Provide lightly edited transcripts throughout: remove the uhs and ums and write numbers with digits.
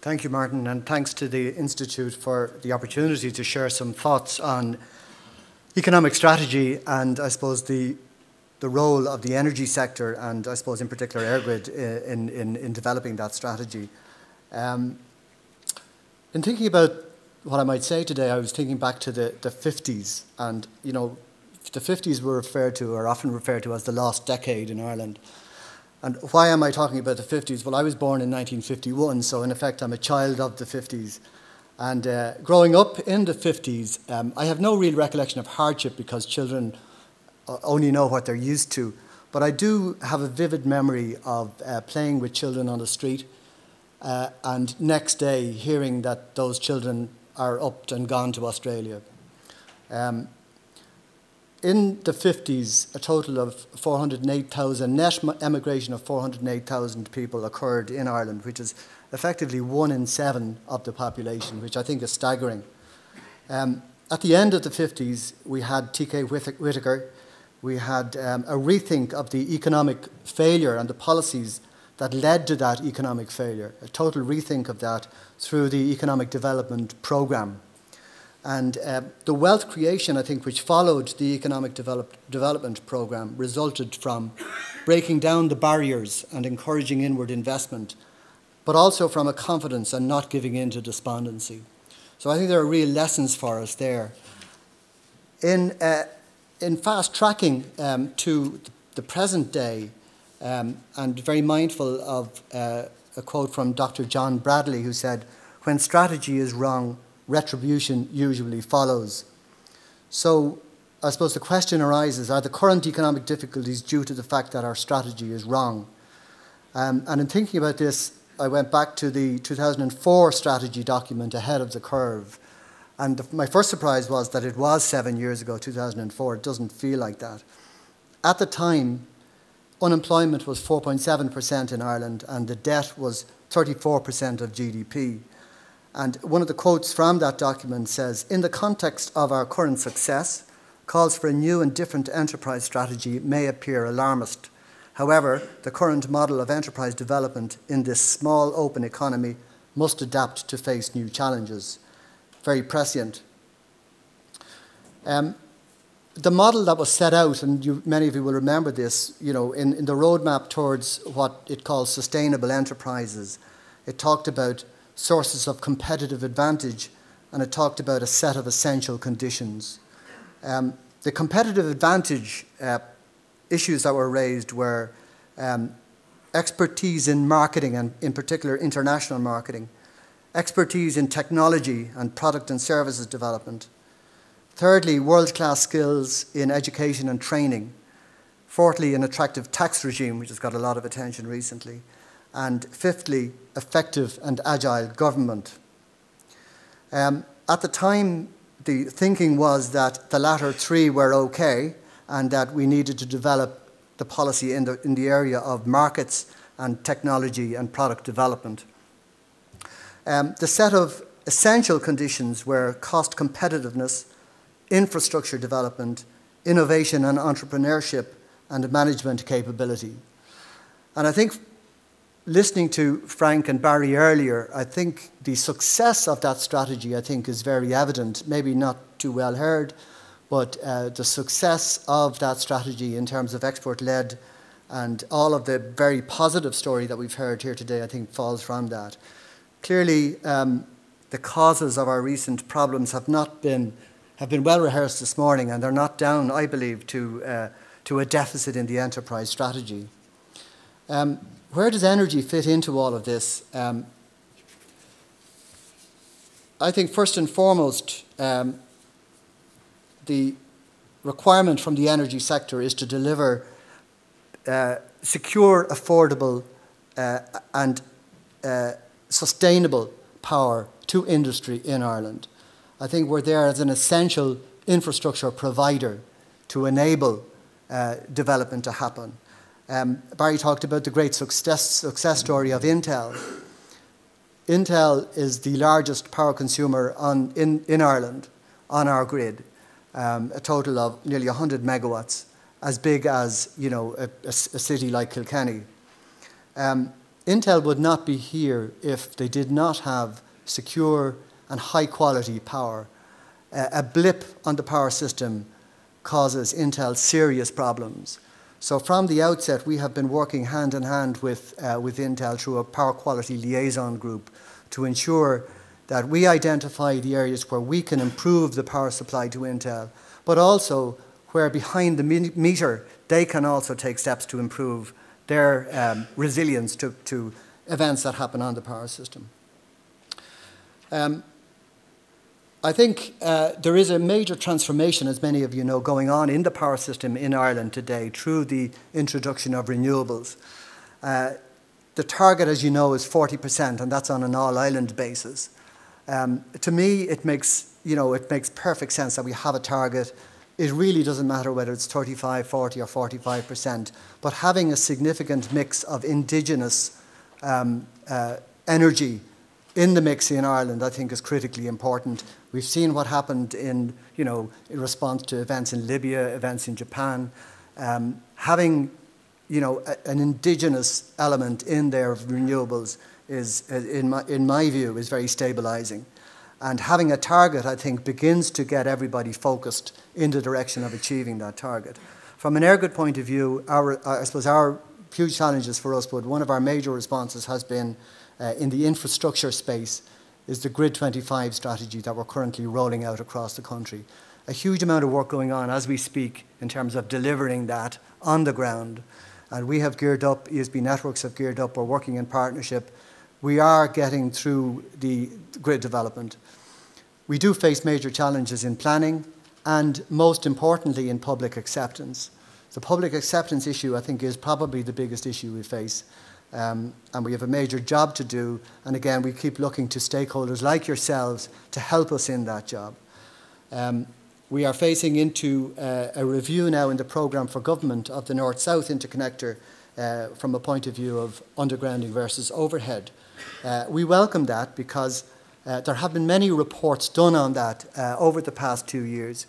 Thank you, Martin, and thanks to the Institute for the opportunity to share some thoughts on economic strategy and, I suppose, the role of the energy sector and, I suppose, in particular, EirGrid in developing that strategy. In thinking about what I might say today, I was thinking back to the 50s, and, you know, the 50s were referred to, or often referred to, as the lost decade in Ireland. And why am I talking about the 50s? Well, I was born in 1951, so in effect I'm a child of the 50s. And growing up in the 50s, I have no real recollection of hardship because children only know what they're used to. But I do have a vivid memory of playing with children on the street and next day hearing that those children are up and gone to Australia. In the 50s, a total of 408,000, net emigration of 408,000 people occurred in Ireland, which is effectively 1 in 7 of the population, which I think is staggering. At the end of the 50s, we had T.K. Whitaker. We had a rethink of the economic failure and the policies that led to that economic failure, a total rethink of that through the economic development programme. And the wealth creation, I think, which followed the economic development programme resulted from breaking down the barriers and encouraging inward investment, but also from a confidence and not giving in to despondency. So I think there are real lessons for us there. In fast tracking to the present day, and very mindful of a quote from Dr. John Bradley, who said, "When strategy is wrong, retribution usually follows." So I suppose the question arises, are the current economic difficulties due to the fact that our strategy is wrong? And in thinking about this, I went back to the 2004 strategy document, Ahead of the Curve. And my first surprise was that it was 7 years ago, 2004. It doesn't feel like that. At the time, unemployment was 4.7% in Ireland and the debt was 34% of GDP. And one of the quotes from that document says, "In the context of our current success, calls for a new and different enterprise strategy may appear alarmist. However, the current model of enterprise development in this small open economy must adapt to face new challenges." Very prescient. The model that was set out, and many of you will remember this, you know, in the roadmap towards what it calls sustainable enterprises, it talked about sources of competitive advantage, and it talked about a set of essential conditions. The competitive advantage issues that were raised were expertise in marketing, and in particular international marketing, expertise in technology and product and services development. Thirdly, world-class skills in education and training. Fourthly, an attractive tax regime, which has got a lot of attention recently. And fifthly, effective and agile government. At the time, the thinking was that the latter three were okay and that we needed to develop the policy in the area of markets and technology and product development. The set of essential conditions were cost competitiveness, infrastructure development, innovation and entrepreneurship, and management capability. And I think, listening to Frank and Barry earlier, I think the success of that strategy, I think, is very evident, maybe not too well heard, but the success of that strategy in terms of export-led and all of the very positive story that we've heard here today, I think, falls from that. Clearly, the causes of our recent problems have been well rehearsed this morning, and they're not down, I believe, to a deficit in the enterprise strategy. Where does energy fit into all of this? I think first and foremost, the requirement from the energy sector is to deliver secure, affordable and sustainable power to industry in Ireland. I think we're there as an essential infrastructure provider to enable development to happen. Barry talked about the great success story of Intel. Intel is the largest power consumer in Ireland on our grid, a total of nearly 100 megawatts, as big as, you know, a city like Kilkenny. Intel would not be here if they did not have secure and high quality power. A blip on the power system causes Intel serious problems. So from the outset, we have been working hand in hand with Intel through a power quality liaison group to ensure that we identify the areas where we can improve the power supply to Intel, but also where behind the meter, they can also take steps to improve their resilience to events that happen on the power system. I think there is a major transformation, as many of you know, going on in the power system in Ireland today through the introduction of renewables. The target, as you know, is 40%, and that's on an all-island basis. To me, it makes perfect sense that we have a target. It really doesn't matter whether it's 35, 40 or 45%, but having a significant mix of indigenous energy in the mix in Ireland, I think, is critically important. We've seen what happened in response to events in Libya, events in Japan. Having an indigenous element in there of renewables is, in my view, is very stabilising. And having a target, I think, begins to get everybody focused in the direction of achieving that target. From an EirGrid point of view, I suppose our huge challenges for us, but one of our major responses has been in the infrastructure space, is the Grid 25 strategy that we're currently rolling out across the country. A huge amount of work going on as we speak in terms of delivering that on the ground. And we have geared up, ESB Networks have geared up, we're working in partnership. We are getting through the grid development. We do face major challenges in planning and, most importantly, in public acceptance. The public acceptance issue, I think, is probably the biggest issue we face. And we have a major job to do. And again, we keep looking to stakeholders like yourselves to help us in that job. We are facing into a review now in the programme for government of the North-South interconnector from a point of view of undergrounding versus overhead. We welcome that because there have been many reports done on that over the past 2 years.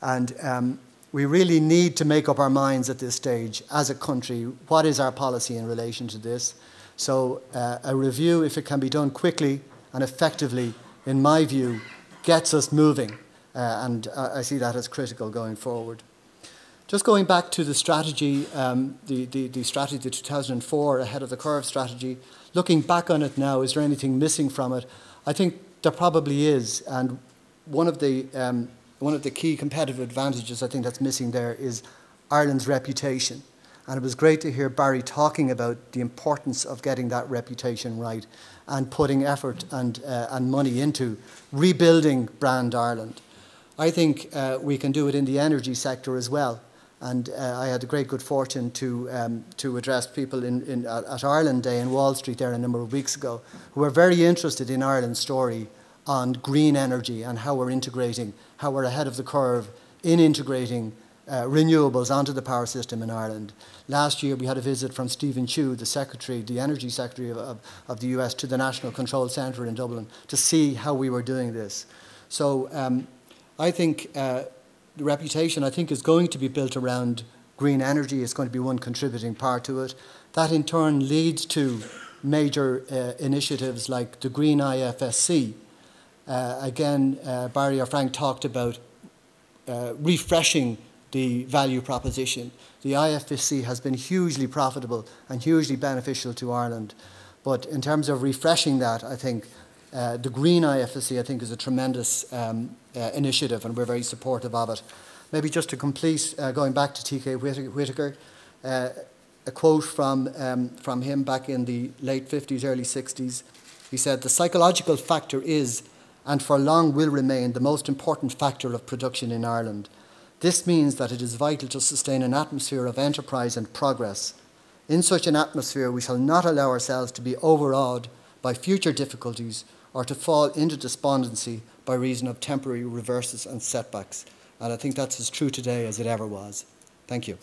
And we really need to make up our minds at this stage as a country. What is our policy in relation to this? So a review, if it can be done quickly and effectively, in my view, gets us moving. And I see that as critical going forward. Just going back to the strategy, the strategy, the 2004 ahead of the curve strategy, looking back on it now, is there anything missing from it? I think there probably is. And one of the key competitive advantages I think that's missing there is Ireland's reputation. And it was great to hear Barry talking about the importance of getting that reputation right and putting effort and money into rebuilding brand Ireland. I think we can do it in the energy sector as well. And I had the great good fortune to address people at Ireland Day in Wall Street there a number of weeks ago who were very interested in Ireland's story on green energy and how we're integrating, how we're ahead of the curve in integrating renewables onto the power system in Ireland. Last year we had a visit from Stephen Chu, the Energy Secretary of the US, to the National Control Centre in Dublin to see how we were doing this. So I think the reputation, I think, is going to be built around green energy. It's going to be one contributing part to it. That in turn leads to major initiatives like the Green IFSC. Again, Barry or Frank talked about refreshing the value proposition. The IFSC has been hugely profitable and hugely beneficial to Ireland. But in terms of refreshing that, I think the Green IFSC, I think, is a tremendous initiative, and we're very supportive of it. Maybe just to complete, going back to T.K. Whitaker, a quote from him back in the late 50s, early 60s. He said, "The psychological factor is, and for long will remain, the most important factor of production in Ireland. This means that it is vital to sustain an atmosphere of enterprise and progress. In such an atmosphere, we shall not allow ourselves to be overawed by future difficulties or to fall into despondency by reason of temporary reverses and setbacks." And I think that's as true today as it ever was. Thank you.